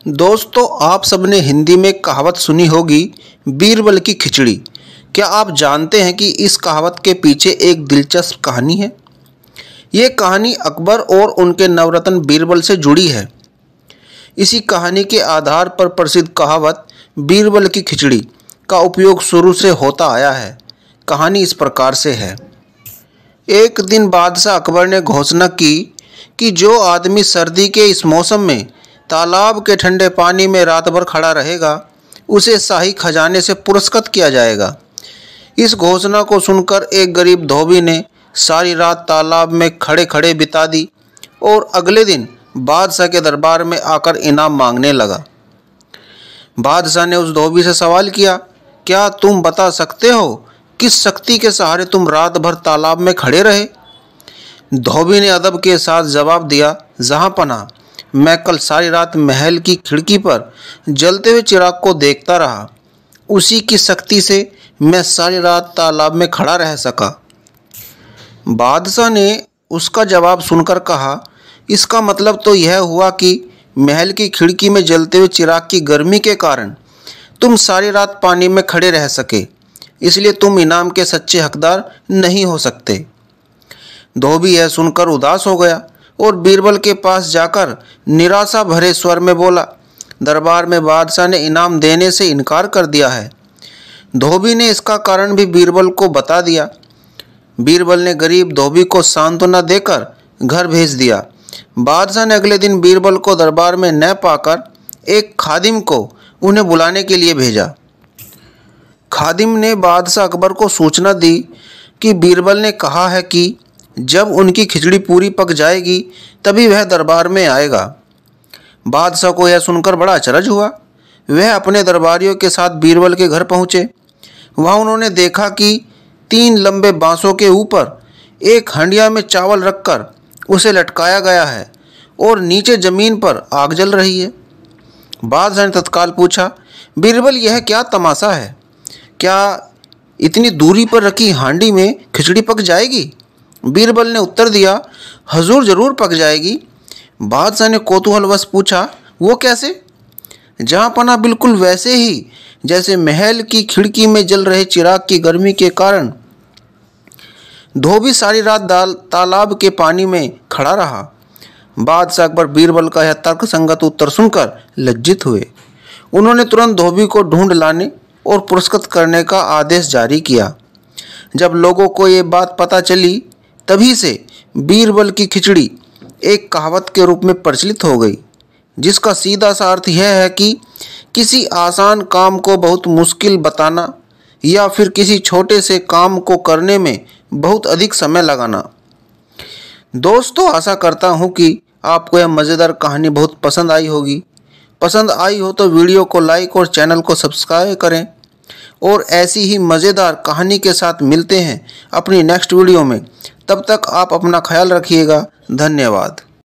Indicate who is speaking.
Speaker 1: दोस्तों, आप सबने हिंदी में कहावत सुनी होगी, बीरबल की खिचड़ी। क्या आप जानते हैं कि इस कहावत के पीछे एक दिलचस्प कहानी है? ये कहानी अकबर और उनके नवरत्न बीरबल से जुड़ी है। इसी कहानी के आधार पर प्रसिद्ध कहावत बीरबल की खिचड़ी का उपयोग शुरू से होता आया है। कहानी इस प्रकार से है। एक दिन बादशाह अकबर ने घोषणा की कि जो आदमी सर्दी के इस मौसम में तालाब के ठंडे पानी में रात भर खड़ा रहेगा, उसे शाही खजाने से पुरस्कृत किया जाएगा। इस घोषणा को सुनकर एक गरीब धोबी ने सारी रात तालाब में खड़े खड़े बिता दी और अगले दिन बादशाह के दरबार में आकर इनाम मांगने लगा। बादशाह ने उस धोबी से सवाल किया, क्या तुम बता सकते हो किस शक्ति के सहारे तुम रात भर तालाब में खड़े रहे? धोबी ने अदब के साथ जवाब दिया, जहां पनाह, मैं कल सारी रात महल की खिड़की पर जलते हुए चिराग को देखता रहा। उसी की शक्ति से मैं सारी रात तालाब में खड़ा रह सका। बादशाह ने उसका जवाब सुनकर कहा, इसका मतलब तो यह हुआ कि महल की खिड़की में जलते हुए चिराग की गर्मी के कारण तुम सारी रात पानी में खड़े रह सके, इसलिए तुम इनाम के सच्चे हकदार नहीं हो सकते। धोबी यह सुनकर उदास हो गया और बीरबल के पास जाकर निराशा भरे स्वर में बोला, दरबार में बादशाह ने इनाम देने से इनकार कर दिया है। धोबी ने इसका कारण भी बीरबल को बता दिया। बीरबल ने गरीब धोबी को सांत्वना देकर घर भेज दिया। बादशाह ने अगले दिन बीरबल को दरबार में न पाकर एक खादिम को उन्हें बुलाने के लिए भेजा। खादिम ने बादशाह अकबर को सूचना दी कि बीरबल ने कहा है कि जब उनकी खिचड़ी पूरी पक जाएगी तभी वह दरबार में आएगा। बादशाह को यह सुनकर बड़ा अचरज हुआ। वह अपने दरबारियों के साथ बीरबल के घर पहुँचे। वहाँ उन्होंने देखा कि 3 लंबे बांसों के ऊपर एक हंडिया में चावल रखकर उसे लटकाया गया है और नीचे ज़मीन पर आग जल रही है। बादशाह ने तत्काल पूछा, बीरबल, यह क्या तमाशा है? क्या इतनी दूरी पर रखी हांडी में खिचड़ी पक जाएगी? बीरबल ने उत्तर दिया, हजूर ज़रूर पक जाएगी। बादशाह ने कौतूहलवश पूछा, वो कैसे? जहाँ पना बिल्कुल वैसे ही जैसे महल की खिड़की में जल रहे चिराग की गर्मी के कारण धोबी सारी रात तालाब के पानी में खड़ा रहा। बादशाह अकबर बीरबल का यह तर्कसंगत उत्तर सुनकर लज्जित हुए। उन्होंने तुरंत धोबी को ढूंढ लाने और पुरस्कृत करने का आदेश जारी किया। जब लोगों को ये बात पता चली, तभी से बीरबल की खिचड़ी एक कहावत के रूप में प्रचलित हो गई, जिसका सीधा सा अर्थ यह है कि किसी आसान काम को बहुत मुश्किल बताना या फिर किसी छोटे से काम को करने में बहुत अधिक समय लगाना। दोस्तों, आशा करता हूँ कि आपको यह मज़ेदार कहानी बहुत पसंद आई होगी। पसंद आई हो तो वीडियो को लाइक और चैनल को सब्सक्राइब करें और ऐसी ही मज़ेदार कहानी के साथ मिलते हैं अपनी नेक्स्ट वीडियो में। तब तक आप अपना ख्याल रखिएगा। धन्यवाद।